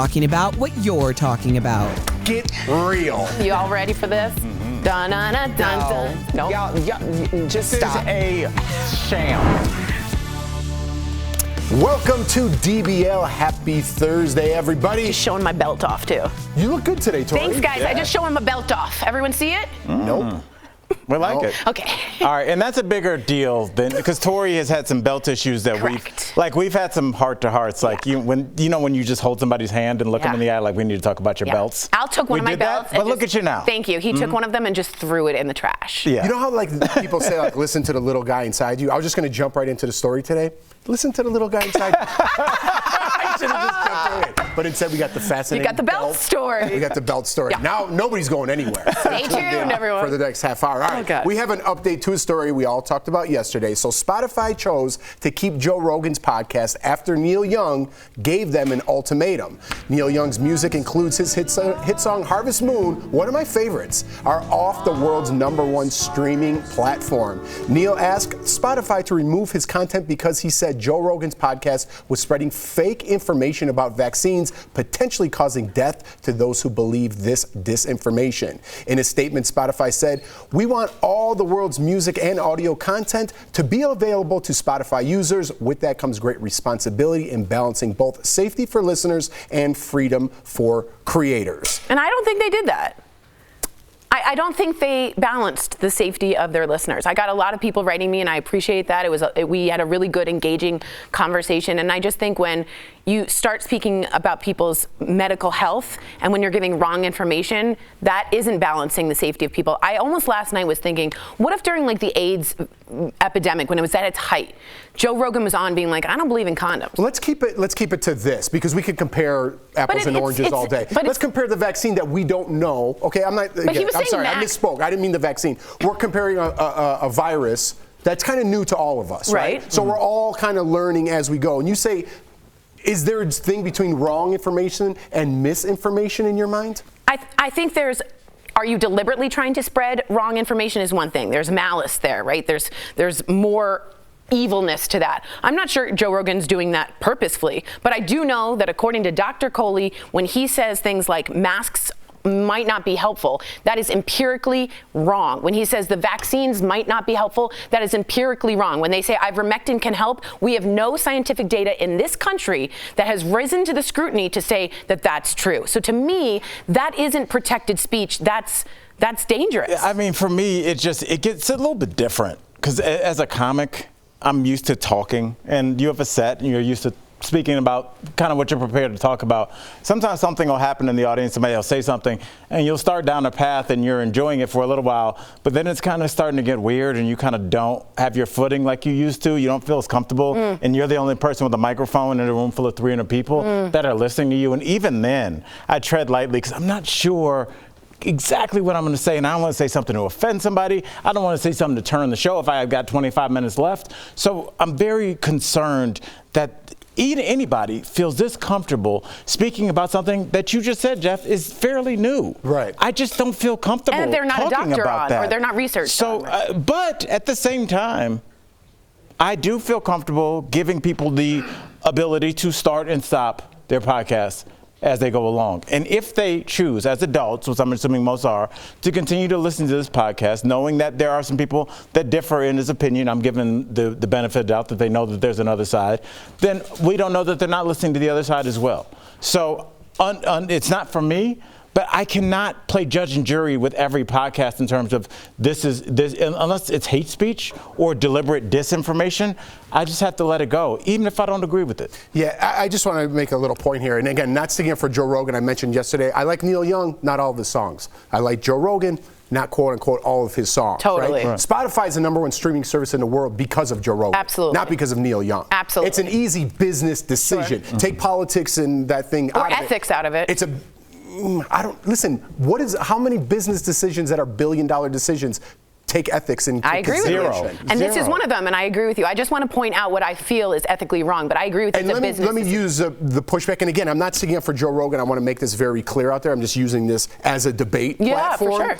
Talking about what you're talking about. Get real. You all ready for this? Mm-hmm. Dun dun dun dun. No. Y'all, just stop. This is a sham. Welcome to DBL. Happy Thursday, everybody. Just showing my belt off too. You look good today, Tori. Thanks, guys. I just showing my belt off. Everyone see it? Nope. We like it. Okay. All right, and that's a bigger deal than because Tori has had some belt issues that we've had some heart to hearts. Like when you just hold somebody's hand and look them in the eye, like we need to talk about your belts. Al took one of my belts. But look at you now. Thank you. He took one of them and just threw it in the trash. Yeah. You know how like people say like listen to the little guy inside you? I was just going to jump right into the story today. Listen to the little guy inside you. I should have just jumped in. But instead we got the fascinating. You got the belt story. We got the belt story. Yeah. Now nobody's going anywhere. Stay tuned, everyone. For the next half hour. All right. We have an update to a story we all talked about yesterday. So Spotify chose to keep Joe Rogan's podcast after Neil Young gave them an ultimatum. Neil Young's music includes his hit song Harvest Moon, one of my favorites, are off the world's #1 streaming platform. Neil asked Spotify to remove his content because he said Joe Rogan's podcast was spreading fake information about vaccines, potentially causing death to those who believe this disinformation. In a statement, Spotify said, "We want all the world's music and audio content to be available to Spotify users. With that comes great responsibility in balancing both safety for listeners and freedom for creators." And I don't think they did that. I don't think they balanced the safety of their listeners. I got a lot of people writing me, and I appreciate that. We had a really good, engaging conversation, and I just think when you start speaking about people's medical health and when you're giving wrong information, that isn't balancing the safety of people. I almost last night was thinking, what if during like the AIDS epidemic, when it was at its height, Joe Rogan was on being like, I don't believe in condoms. Well, let's keep it to this, because we could compare apples and oranges all day. Let's compare the vaccine that we don't know. Okay, I'm sorry, I misspoke. I didn't mean the vaccine. We're comparing a virus that's kind of new to all of us, right? So we're all kind of learning as we go. And you say, is there a thing between wrong information and misinformation in your mind? I think are you deliberately trying to spread wrong information is one thing. There's malice there, right? There's more evilness to that. I'm not sure Joe Rogan's doing that purposefully, but I do know that according to Dr. Coley, when he says things like masks might not be helpful, that is empirically wrong. When he says the vaccines might not be helpful, that is empirically wrong. When they say ivermectin can help, we have no scientific data in this country that has risen to the scrutiny to say that that's true. So to me, that isn't protected speech. That's dangerous. I mean, for me, it gets a little bit different because as a comic, I'm used to talking, and you have a set, and you're used to speaking about kind of what you're prepared to talk about. Sometimes something will happen in the audience, somebody will say something, and you'll start down a path and you're enjoying it for a little while, but then it's kind of starting to get weird and you kind of don't have your footing like you used to. You don't feel as comfortable, and you're the only person with a microphone in a room full of 300 people that are listening to you. And even then, I tread lightly because I'm not sure exactly what I'm going to say, and I don't want to say something to offend somebody. I don't want to say something to turn the show if I've got 25 minutes left. So I'm very concerned that anybody feels this comfortable speaking about something that you just said, Jeff, is fairly new. Right. I just don't feel comfortable and they're not a doctor about on, that. or they're not researched so, on. But at the same time, I do feel comfortable giving people the ability to start and stop their podcasts as they go along. And if they choose, as adults, which I'm assuming most are, to continue to listen to this podcast, knowing that there are some people that differ in his opinion, I'm giving the benefit of the doubt that they know that there's another side, then we don't know that they're not listening to the other side as well. So it's not for me, but I cannot play judge and jury with every podcast in terms of this unless it's hate speech or deliberate disinformation. I just have to let it go, even if I don't agree with it. Yeah, I just want to make a little point here. And again, not sticking up for Joe Rogan, I mentioned yesterday, I like Neil Young, not all of his songs. I like Joe Rogan, not quote unquote all of his songs. Totally. Right? Spotify is the #1 streaming service in the world because of Joe Rogan. Absolutely. Not because of Neil Young. Absolutely. It's an easy business decision. Sure. Take politics and that thing or out of it. ethics out of it. It's listen, how many business decisions that are billion-dollar decisions take ethics into consideration? I agree with you. And this is one of them, and I agree with you. I just want to point out what I feel is ethically wrong, but I agree with you. And let me use the pushback. And again, I'm not sticking up for Joe Rogan. I want to make this very clear out there. I'm just using this as a debate platform. For sure.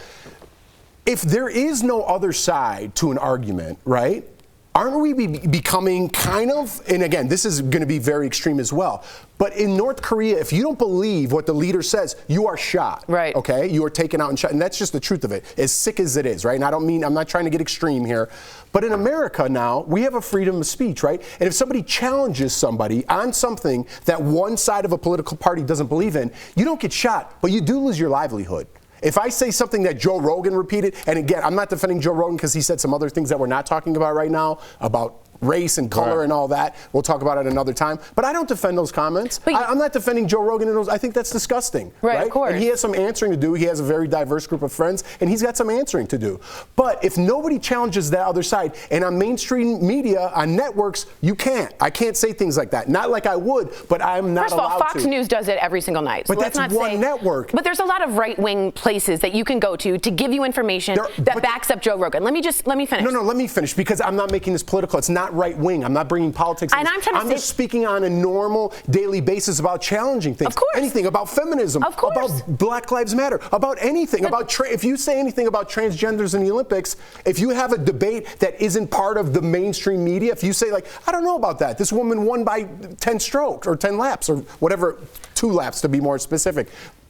If there is no other side to an argument, right? aren't we becoming kind of, and again, this is going to be very extreme as well, but in North Korea, if you don't believe what the leader says, you are shot. Right. Okay? You are taken out and shot. And that's just the truth of it, as sick as it is, right? And I'm not trying to get extreme here. But in America now, we have a freedom of speech, right? And if somebody challenges somebody on something that one side of a political party doesn't believe in, you don't get shot, but you do lose your livelihood. If I say something that Joe Rogan repeated, and again, I'm not defending Joe Rogan because he said some other things that we're not talking about right now, about race and color and all that. We'll talk about it another time. But I don't defend those comments. I'm not defending Joe Rogan and those. I think that's disgusting. Right, of course. And he has some answering to do. He has a very diverse group of friends, and he's got some answering to do. But if nobody challenges that other side, and on mainstream media, on networks, you can't. I can't say things like that. Not like I would, but I'm not allowed to. First of all, Fox News does it every single night. But so that's one network. But there's a lot of right-wing places that you can go to give you information that backs up Joe Rogan. Let me finish. No, let me finish, because I'm not making this political. It's not right-wing. I'm not bringing politics. And I'm just speaking on a normal daily basis about challenging things. Of course. Anything about feminism. Of course. About Black Lives Matter. About anything. If you say anything about transgenders in the Olympics, if you have a debate that isn't part of the mainstream media, if you say like, I don't know about that. This woman won by 10 strokes or 10 laps or whatever, 2 laps to be more specific.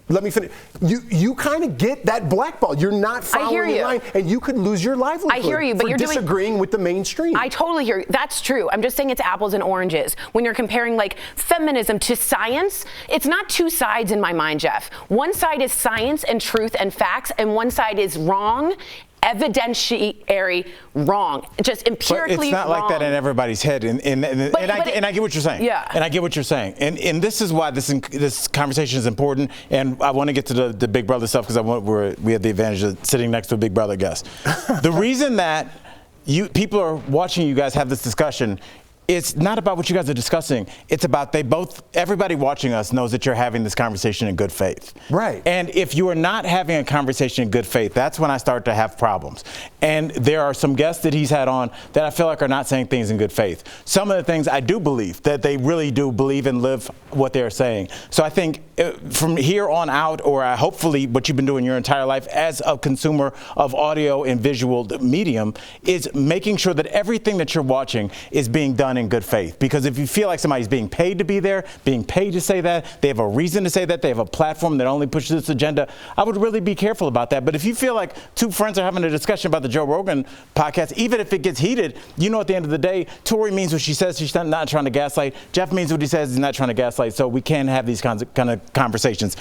Let me finish. You kind of get that blackball. You're not following the line, and you could lose your livelihood. I hear you, but you're disagreeing with the mainstream. I totally hear you. That's true. I'm just saying it's apples and oranges. When you're comparing like feminism to science, it's not two sides in my mind, Jeff. One side is science and truth and facts, and one side is wrong. Evidentiary wrong, just empirically wrong. It's not wrong. like that in everybody's head, and I get what you're saying. Yeah. And I get what you're saying, and this is why this conversation is important. And I want to get to the Big Brother stuff because we have the advantage of sitting next to a Big Brother guest. The reason that people are watching you guys have this discussion. It's not about what you guys are discussing. It's about everybody watching us knows that you're having this conversation in good faith. Right. And if you are not having a conversation in good faith, that's when I start to have problems. And there are some guests that he's had on that I feel like are not saying things in good faith. Some of the things I do believe, that they really do believe and live what they're saying. So I think from here on out, or hopefully what you've been doing your entire life as a consumer of audio and visual medium, is making sure that everything that you're watching is being done in good faith. Because if you feel like somebody's being paid to be there, being paid to say that, they have a reason to say that, they have a platform that only pushes this agenda, I would really be careful about that. But if you feel like two friends are having a discussion about the Joe Rogan podcast, even if it gets heated, at the end of the day, Tori means what she says. She's not trying to gaslight. Jeff means what he says. He's not trying to gaslight. So we can have these kind of conversations.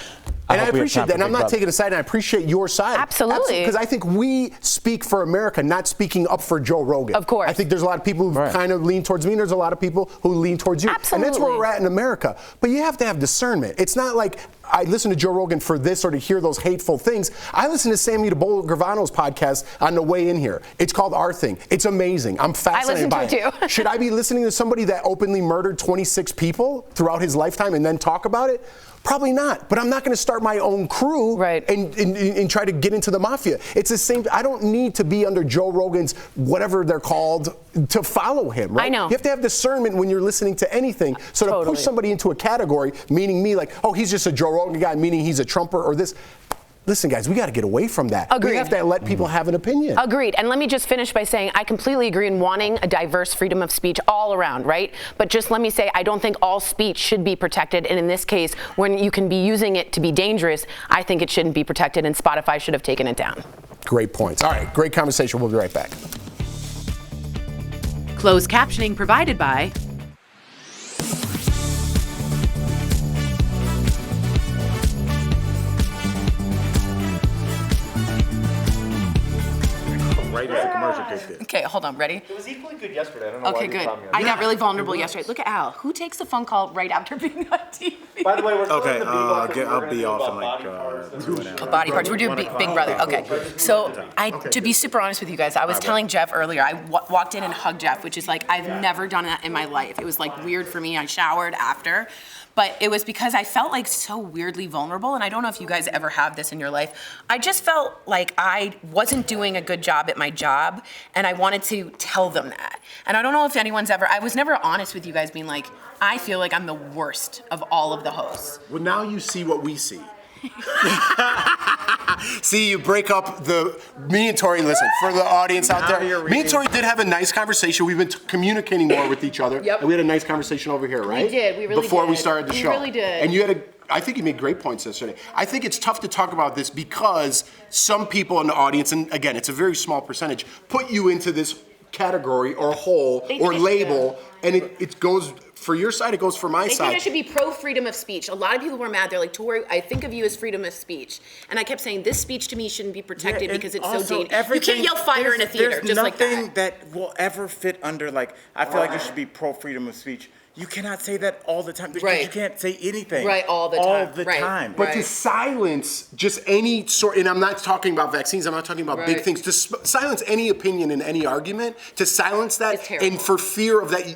And I appreciate that. And I'm not taking a side, and I appreciate your side. Absolutely. Because I think we speak for America, not speaking up for Joe Rogan. Of course. I think there's a lot of people who kind of lean towards me, and there's a lot of people who lean towards you. Absolutely. And that's where we're at in America. But you have to have discernment. It's not like I listen to Joe Rogan for this or to hear those hateful things. I listen to Sammy Gravano's podcast on the way in here. It's called Our Thing. It's amazing. I'm fascinated by it. I listen to it too. Should I be listening to somebody that openly murdered 26 people throughout his lifetime and then talk about it? Probably not, but I'm not going to start my own crew and try to get into the mafia. It's the same. I don't need to be under Joe Rogan's whatever they're called to follow him. Right? I know. You have to have discernment when you're listening to anything. So to push somebody into a category, meaning me, like, oh, he's just a Joe Rogan guy, meaning he's a Trumper or this. Listen, guys, we got to get away from that. Agreed. We have to let people have an opinion. Agreed. And let me just finish by saying I completely agree in wanting a diverse freedom of speech all around, right? But just let me say I don't think all speech should be protected. And in this case, when you can be using it to be dangerous, I think it shouldn't be protected, and Spotify should have taken it down. Great points. All right, great conversation. We'll be right back. Closed captioning provided by right as the commercial kicked in. Okay, hold on. Ready? It was equally good yesterday. I don't know why Okay, you good. caught me on I that. got really vulnerable yesterday. Look at Al. Who takes the phone call right after being on TV? By the way, we're still Okay, in the B-block. I'll be off in like 2 minutes. Body parts. We're doing Big Brother. Okay. So to be super honest with you guys, I was telling Jeff earlier, I walked in and hugged Jeff, which is like, I've never done that in my life. It was like weird for me. I showered after. But it was because I felt like so weirdly vulnerable, and I don't know if you guys ever have this in your life. I just felt like I wasn't doing a good job at my job, and I wanted to tell them that. And I don't know if anyone's I was never honest with you guys being like, I feel like I'm the worst of all of the hosts. Well, now you see what we see. See, you break up me and Tori, listen, for the audience out there, me and Tori did have a nice conversation. We've been communicating more with each other. Yep. And we had a nice conversation over here, right? We did, we really Before did. we started the show. We really did. And I think you made great points yesterday. I think it's tough to talk about this because some people in the audience, and again, it's a very small percentage, put you into this category or hole or label, and it goes for your side, it goes for my side. They think I should be pro freedom of speech. A lot of people were mad. They're like, Tori, I think of you as freedom of speech. And I kept saying, this speech to me shouldn't be protected because it's so dangerous. You can't yell fire in a theater just like that. There's nothing that will ever fit under, like, I feel like you should be pro freedom of speech. You cannot say that all the time because you can't say anything. Right, all the time. But to silence just any sort, and I'm not talking about vaccines, I'm not talking about big things, to silence any opinion in any argument, to silence that, and for fear of that,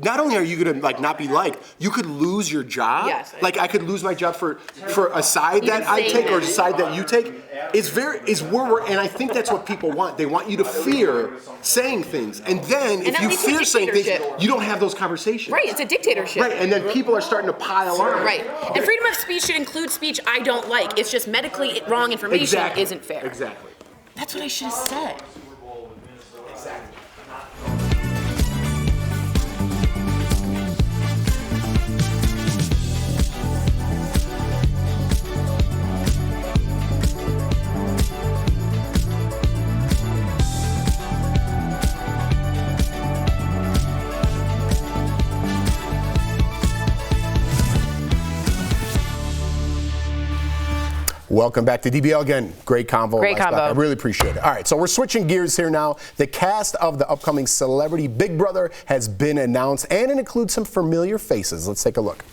not only are you gonna not be liked, you could lose your job. Yes. I could lose my job for a side that I take or a side that you take. And I think that's what people want. They want you to fear saying things, and then if you fear saying things, you don't have those conversations. Right, it's a dictatorship. Right, and then people are starting to pile on. Right, and freedom of speech should include speech I don't like. It's just medically wrong information isn't fair. Exactly. That's what I should have said. Welcome back to DBL again. Great convo. Great convo. I really appreciate it. All right, so we're switching gears here now. The cast of the upcoming Celebrity Big Brother has been announced, and it includes some familiar faces. Let's take a look.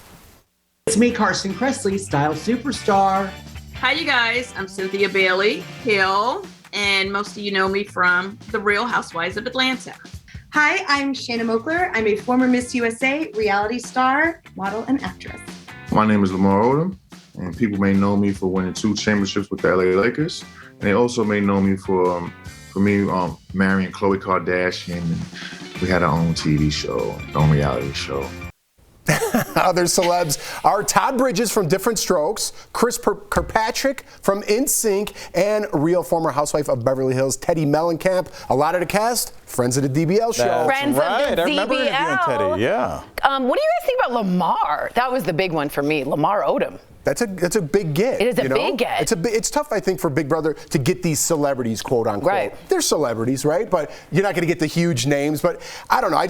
It's me, Carson Kressley, style superstar. Hi, you guys. I'm Cynthia Bailey Hill, and most of you know me from The Real Housewives of Atlanta. Hi, I'm Shanna Mokler. I'm a former Miss USA, reality star, model, and actress. My name is Lamar Odom, and people may know me for winning 2 championships with the LA Lakers. And they also may know me for me marrying Khloe Kardashian, and we had our own TV show, our own reality show. Other celebs are Todd Bridges from Different Strokes, Chris Kirkpatrick from NSYNC, and real former housewife of Beverly Hills, Teddy Mellencamp. A lot of the cast, friends of the DBL show. Friends of the DBL. I remember interviewing Teddy, yeah. What do you guys think about Lamar? That was the big one for me, Lamar Odom. That's a big get. It is a big get. It's tough, I think, for Big Brother to get these celebrities, quote unquote. Right. They're celebrities, right? But you're not going to get the huge names. But I don't know.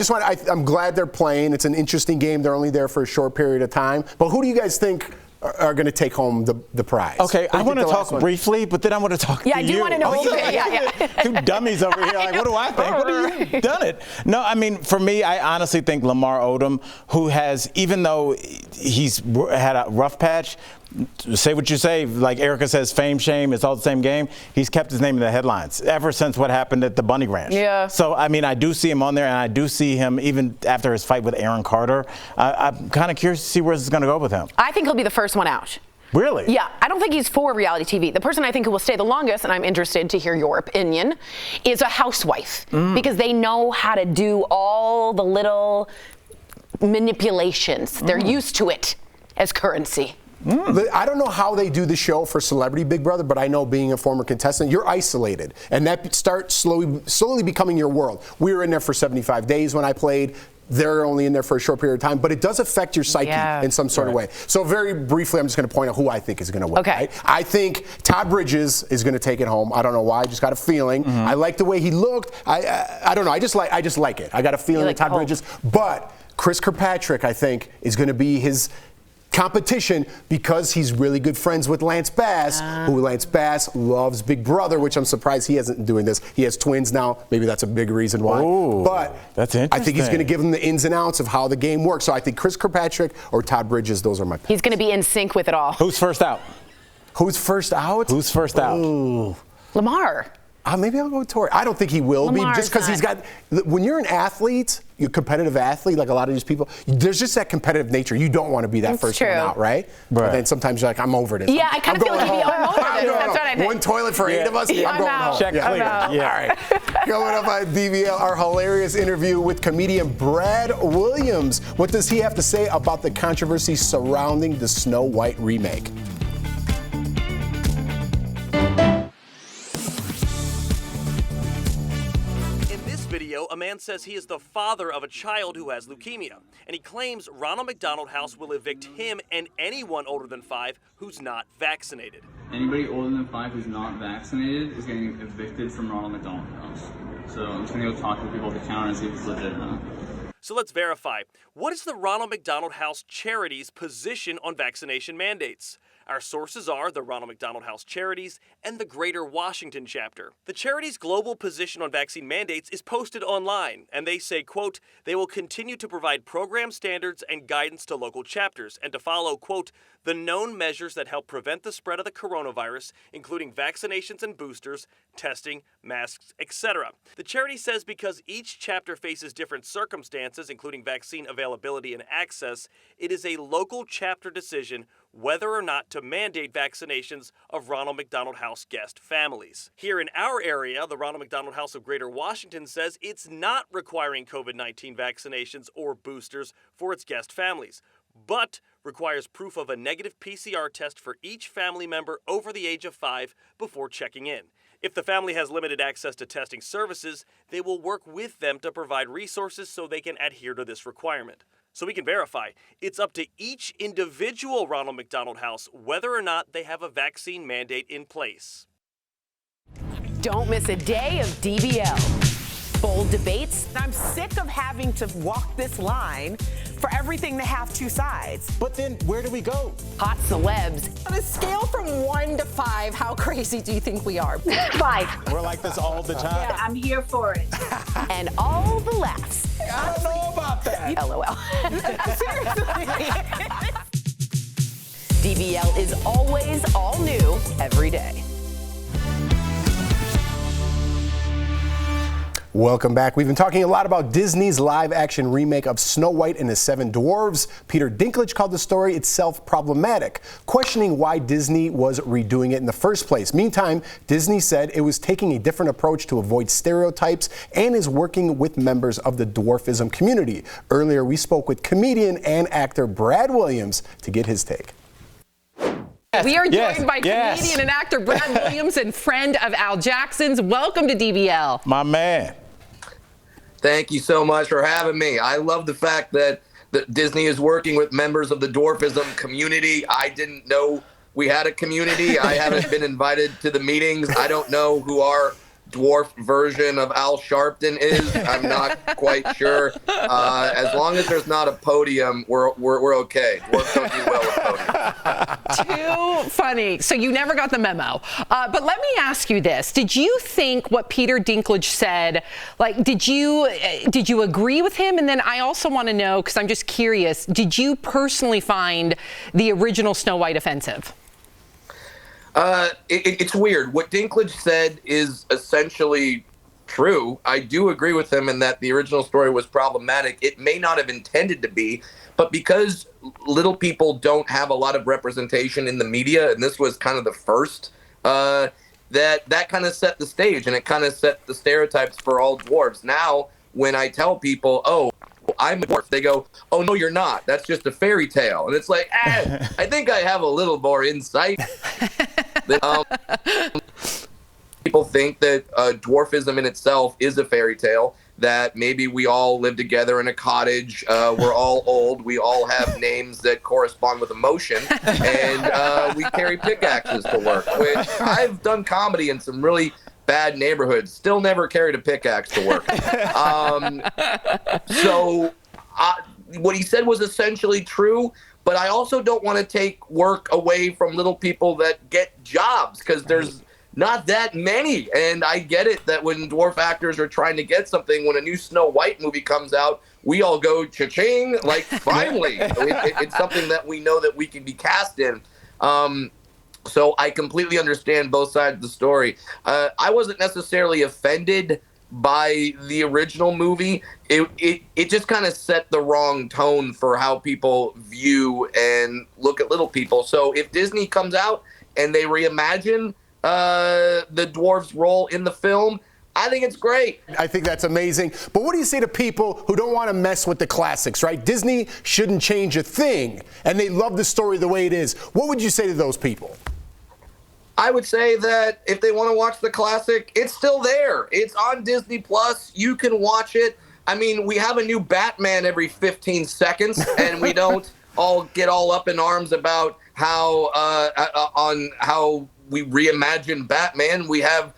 I'm glad they're playing. It's an interesting game. They're only there for a short period of time. But who do you guys think are going to take home the prize? Okay, I want to talk briefly, but then I want to talk to you. Yeah, I do want to know. Yeah. Two dummies over here. Like, what do I think? What do you done it? No, I mean, for me, I honestly think Lamar Odom, who has, even though he's had a rough patch, say what you say, like Erica says, fame, shame, it's all the same game. He's kept his name in the headlines ever since what happened at the Bunny Ranch. Yeah. So, I mean, I do see him on there, and I do see him even after his fight with Aaron Carter. I'm kind of curious to see where this is going to go with him. I think he'll be the first one out. Really? Yeah, I don't think he's for reality TV. The person I think who will stay the longest, and I'm interested to hear your opinion, is a housewife. Because they know how to do all the little manipulations. They're used to it as currency. I don't know how they do the show for Celebrity Big Brother, but I know being a former contestant, you're isolated, and that starts slowly becoming your world. We were in there for 75 days when I played. They're only in there for a short period of time, but it does affect your psyche in some sort of way. So very briefly, I'm just going to point out who I think is going to win. Okay. Right? I think Todd Bridges is going to take it home. I don't know why. I just got a feeling. I like the way he looked. I don't know. I just like it. I got a feeling with Todd Bridges. But Chris Kirkpatrick, I think, is going to be his competition because he's really good friends with Lance Bass, who Lance Bass loves Big Brother, which I'm surprised he hasn't doing this. He has twins now. Maybe that's a big reason why. Ooh, but that's interesting. I think he's going to give them the ins and outs of how the game works. So I think Chris Kirkpatrick or Todd Bridges, those are my picks. He's going to be in sync with it all. Who's first out? Who's first out? Who's first out? Ooh. Lamar. Maybe I'll go with Tori. I don't think he will be, just because he's got. When you're an athlete, you're a competitive athlete, like a lot of these people, there's just that competitive nature. You don't want to be that first one out, right? But then sometimes you're like, I'm over this. Yeah, I kind of feel like I'm over this. That's what I think. One toilet for 8 of us. I'm going home. Check clear. Yeah. All right. Coming up on DBL, our hilarious interview with comedian Brad Williams. What does he have to say about the controversy surrounding the Snow White remake? video, a man says he is the father of a child who has leukemia, and he claims Ronald McDonald House will evict him and anyone older than 5 who's not vaccinated. Anybody older than 5 who's not vaccinated is getting evicted from Ronald McDonald House. So I'm just going to go talk to people at the counter and see if it's legit or not. So let's verify. What is the Ronald McDonald House Charities' position on vaccination mandates? Our sources are the Ronald McDonald House Charities and the Greater Washington Chapter. The charity's global position on vaccine mandates is posted online, and they say, quote, they will continue to provide program standards and guidance to local chapters and to follow, quote, the known measures that help prevent the spread of the coronavirus, including vaccinations and boosters, testing, masks, etc. The charity says because each chapter faces different circumstances, including vaccine availability and access, it is a local chapter decision whether or not to mandate vaccinations of Ronald McDonald House guest families. Here in our area, the Ronald McDonald House of Greater Washington says it's not requiring COVID-19 vaccinations or boosters for its guest families, but requires proof of a negative PCR test for each family member over the age of 5 before checking in. If the family has limited access to testing services, they will work with them to provide resources so they can adhere to this requirement. So we can verify, it's up to each individual Ronald McDonald House whether or not they have a vaccine mandate in place. Don't miss a day of DBL. Bold debates. I'm sick of having to walk this line for everything to have two sides. But then where do we go? Hot celebs. On a scale from 1 to 5, how crazy do you think we are? 5. We're like this all the time. Yeah, I'm here for it. And all the laughs. I don't know about that. LOL. DBL is always all new every day. Welcome back. We've been talking a lot about Disney's live-action remake of Snow White and the Seven Dwarfs. Peter Dinklage called the story itself problematic, questioning why Disney was redoing it in the first place. Meantime, Disney said it was taking a different approach to avoid stereotypes and is working with members of the dwarfism community. Earlier, we spoke with comedian and actor Brad Williams to get his take. We are joined by comedian and actor Brad Williams and friend of Al Jackson's. Welcome to DBL. My man. Thank you so much for having me. I love the fact that Disney is working with members of the dwarfism community. I didn't know we had a community. I haven't been invited to the meetings. I don't know who our dwarf version of Al Sharpton is. I'm not quite sure. As long as there's not a podium, we're okay. Dwarfs don't do well with podiums. Too funny. So you never got the memo. But let me ask you this. Did you think what Peter Dinklage said, like, did you agree with him? And then I also want to know, because I'm just curious, did you personally find the original Snow White offensive? It's weird. What Dinklage said is essentially true. I do agree with him in that the original story was problematic. It may not have intended to be, but because little people don't have a lot of representation in the media, and this was kind of the first, that kind of set the stage, and it kind of set the stereotypes for all dwarves. Now, when I tell people, oh, I'm a dwarf, they go, oh, no, you're not. That's just a fairy tale. And it's like, I think I have a little more insight. People think that dwarfism in itself is a fairy tale, that maybe we all live together in a cottage, we're all old, we all have names that correspond with emotion, and we carry pickaxes to work, which I've done comedy in some really bad neighborhoods, still never carried a pickaxe to work. So what he said was essentially true, but I also don't want to take work away from little people that get jobs, because there's not that many. And I get it that when dwarf actors are trying to get something, when a new Snow White movie comes out, we all go cha-ching, like, finally. It's something that we know that we can be cast in. So I completely understand both sides of the story. I wasn't necessarily offended by the original movie. It just kind of set the wrong tone for how people view and look at little people. So if Disney comes out and they reimagine the dwarf's role in the film, I think it's great. I think that's amazing. But what do you say to people who don't want to mess with the classics, right? Disney shouldn't change a thing, and they love the story the way it is. What would you say to those people? I would say that if they want to watch the classic, it's still there. It's on Disney Plus. You can watch it. I mean, we have a new Batman every 15 seconds, and we don't all get all up in arms about how we reimagine Batman. We have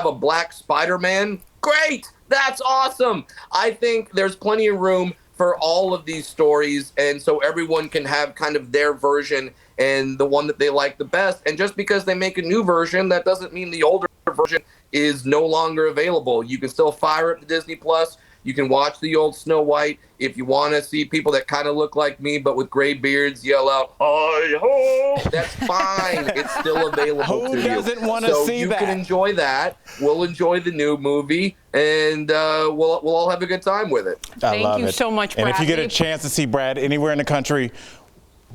a black Spider-Man. Great, that's awesome. I think there's plenty of room for all of these stories, and so everyone can have kind of their version and the one that they like the best. And just because they make a new version, that doesn't mean the older version is no longer available. You can still fire up the Disney Plus. You can watch the old Snow White. If you want to see people that kind of look like me but with gray beards yell out, "Hi ho!" That's fine. It's still available to you. Who doesn't want to see that? So you can enjoy that. We'll enjoy the new movie, and we'll all have a good time with it. Thank you so much, Brad. And if you get a chance to see Brad anywhere in the country,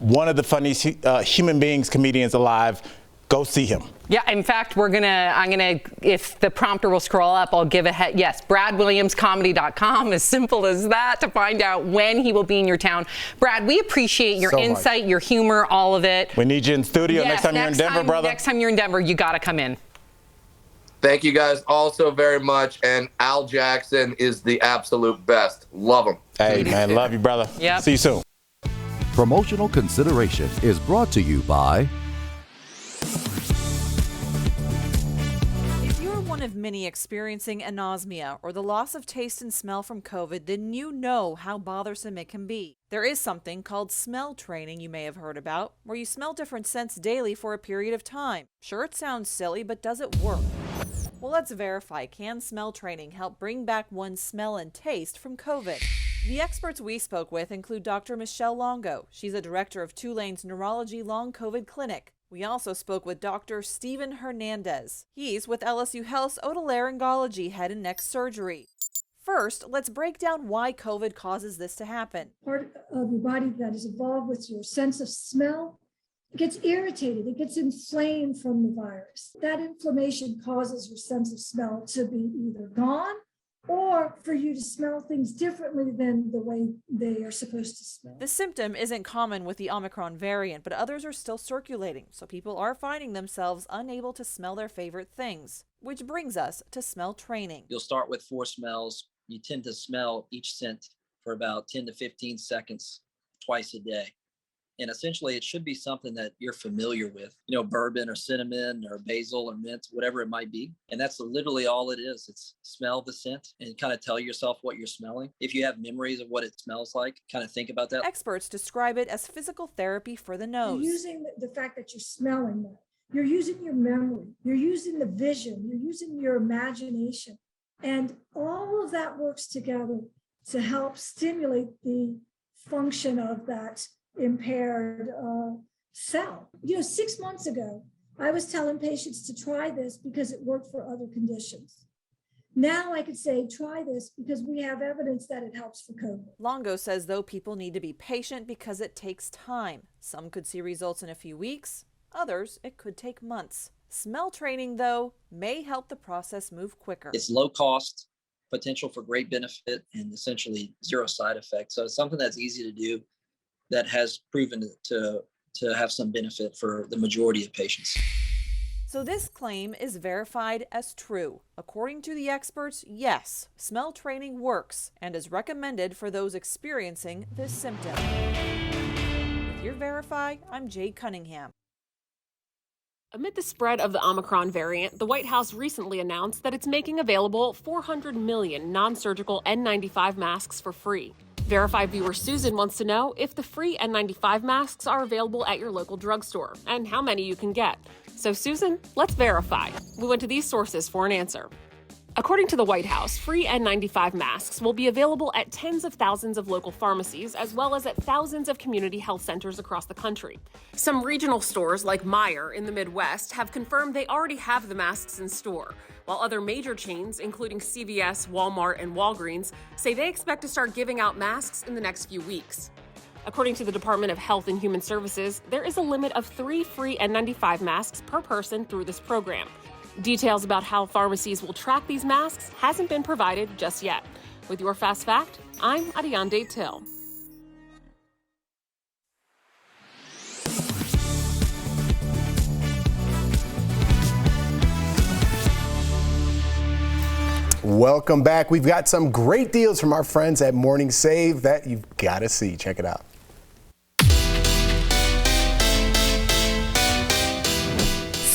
one of the funniest human beings comedians alive, go see him. Yeah, in fact, I'm gonna, if the prompter will scroll up, I'll give yes, BradWilliamsComedy.com, as simple as that, to find out when he will be in your town. Brad, we appreciate your insight, your humor, all of it. We need you in studio next time you're in Denver, brother. Next time you're in Denver, you gotta come in. Thank you guys also very much, and Al Jackson is the absolute best. Love him. Hey, man, love you, brother. Yep. See you soon. Promotional consideration is brought to you by... One of many experiencing anosmia or the loss of taste and smell from COVID, then you know how bothersome it can be. There is something called smell training you may have heard about, where you smell different scents daily for a period of time. Sure, it sounds silly, but does it work? Well, let's verify. Can smell training help bring back one's smell and taste from COVID? The experts we spoke with include Dr. Michelle Longo. She's a director of Tulane's Neurology Long COVID Clinic. We also spoke with Dr. Stephen Hernandez. He's with LSU Health's otolaryngology head and neck surgery. First, let's break down why COVID causes this to happen. Part of your body that is involved with your sense of smell gets irritated. It gets inflamed from the virus. That inflammation causes your sense of smell to be either gone or for you to smell things differently than the way they are supposed to smell. The symptom isn't common with the Omicron variant, but others are still circulating, so people are finding themselves unable to smell their favorite things, which brings us to smell training. You'll start with 4 smells. You tend to smell each scent for about 10 to 15 seconds twice a day. And essentially, it should be something that you're familiar with, bourbon or cinnamon or basil or mint, whatever it might be. And that's literally all it is. It's smell the scent and kind of tell yourself what you're smelling. If you have memories of what it smells like, kind of think about that. Experts describe it as physical therapy for the nose. You're using the fact that you're smelling that. You're using your memory. You're using the vision. You're using your imagination. And all of that works together to help stimulate the function of that impaired cell. 6 months ago, I was telling patients to try this because it worked for other conditions. Now I could say, try this because we have evidence that it helps for COVID. Longo says, though, people need to be patient because it takes time. Some could see results in a few weeks. Others, it could take months. Smell training, though, may help the process move quicker. It's low cost, potential for great benefit, and essentially 0 side effects. So it's something that's easy to do, that has proven to have some benefit for the majority of patients. So this claim is verified as true. According to the experts, yes, smell training works and is recommended for those experiencing this symptom. With your Verify, I'm Jade Cunningham. Amid the spread of the Omicron variant, the White House recently announced that it's making available 400 million non-surgical N95 masks for free. Verify viewer Susan wants to know if the free N95 masks are available at your local drugstore and how many you can get. So Susan, let's verify. We went to these sources for an answer. According to the White House, free N95 masks will be available at tens of thousands of local pharmacies, as well as at thousands of community health centers across the country. Some regional stores, like Meijer in the Midwest, have confirmed they already have the masks in store, while other major chains, including CVS, Walmart, and Walgreens, say they expect to start giving out masks in the next few weeks. According to the Department of Health and Human Services, there is a limit of 3 free N95 masks per person through this program. Details about how pharmacies will track these masks hasn't been provided just yet. With your Fast Fact, I'm Adiande Till. Welcome back. We've got some great deals from our friends at Morning Save that you've got to see. Check it out.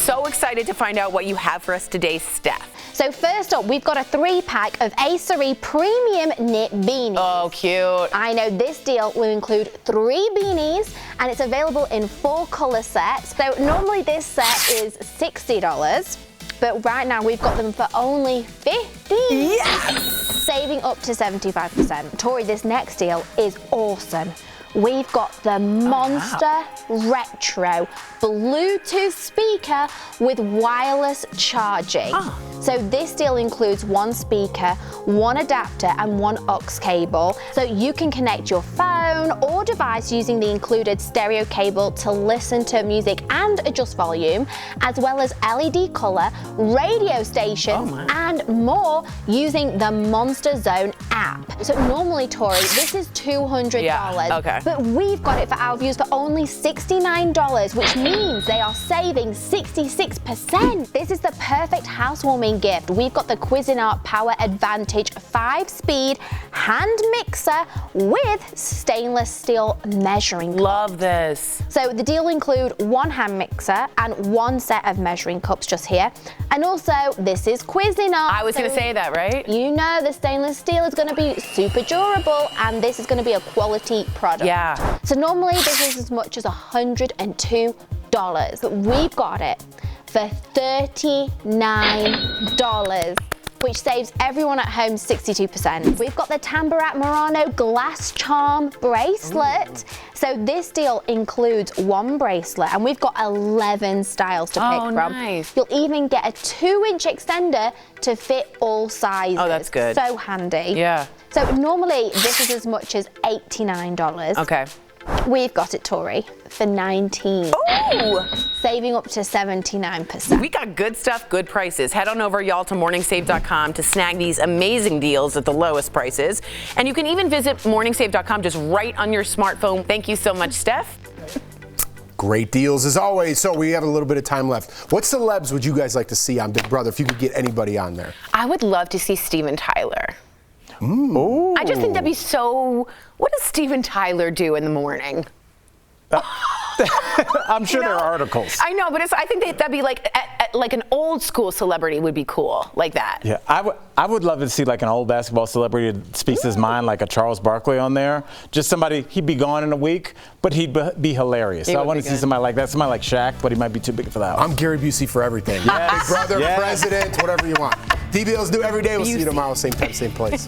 So excited to find out what you have for us today, Steph. So first up, we've got a 3-pack of Acerie Premium Knit Beanies. Oh, cute. I know this deal will include 3 beanies, and it's available in 4 color sets. So normally this set is $60, but right now we've got them for only $50. Yes! Saving up to 75%. Tori, this next deal is awesome. We've got the Monster Retro Bluetooth speaker with wireless charging. So this deal includes 1 speaker, 1 adapter and 1 aux cable. So you can connect your phone or device using the included stereo cable to listen to music and adjust volume, as well as LED color, radio stations and more using the Monster Zone app. So normally, Tori, this is $200. Yeah, okay. But we've got it for our viewers for only $69, which means they are saving 66%. This is the perfect housewarming gift. We've got the Cuisinart Power Advantage 5-speed hand mixer with stainless steel measuring cups. Love this. So the deal include 1 hand mixer and 1 set of measuring cups just here. And also, this is Cuisinart. I was going to say that, right? You know the stainless steel is going to be super durable, and this is going to be a quality product. Yeah. So normally this is as much as $102, but we've got it for $39, which saves everyone at home 62%. We've got the Tambourette Murano Glass Charm Bracelet. So this deal includes 1 bracelet, and we've got 11 styles to pick from. Nice. You'll even get a 2-inch extender to fit all sizes. Oh, that's good. So handy. Yeah. So normally this is as much as $89. Okay. We've got it, Tori, for $19. Ooh! Saving up to 79%. We got good stuff, good prices. Head on over, y'all, to morningsave.com to snag these amazing deals at the lowest prices. And you can even visit morningsave.com just right on your smartphone. Thank you so much, Steph. Great deals as always. So we have a little bit of time left. What celebs would you guys like to see on Big Brother if you could get anybody on there? I would love to see Steven Tyler. Ooh. I just think that'd be so. What does Steven Tyler do in the morning? I'm sure there are articles. I know, but I think that'd be like an old school celebrity would be cool, like that. Yeah, I would love to see like an old basketball celebrity that speaks his mind, like a Charles Barkley on there. Just somebody, he'd be gone in a week, but he'd be hilarious. So I want to see somebody like that, somebody like Shaq, but he might be too big for that. I'm Gary Busey for everything. Yes. Big Brother, Yes. president, whatever you want. DBL's do every day. We'll see you tomorrow, same time, same place.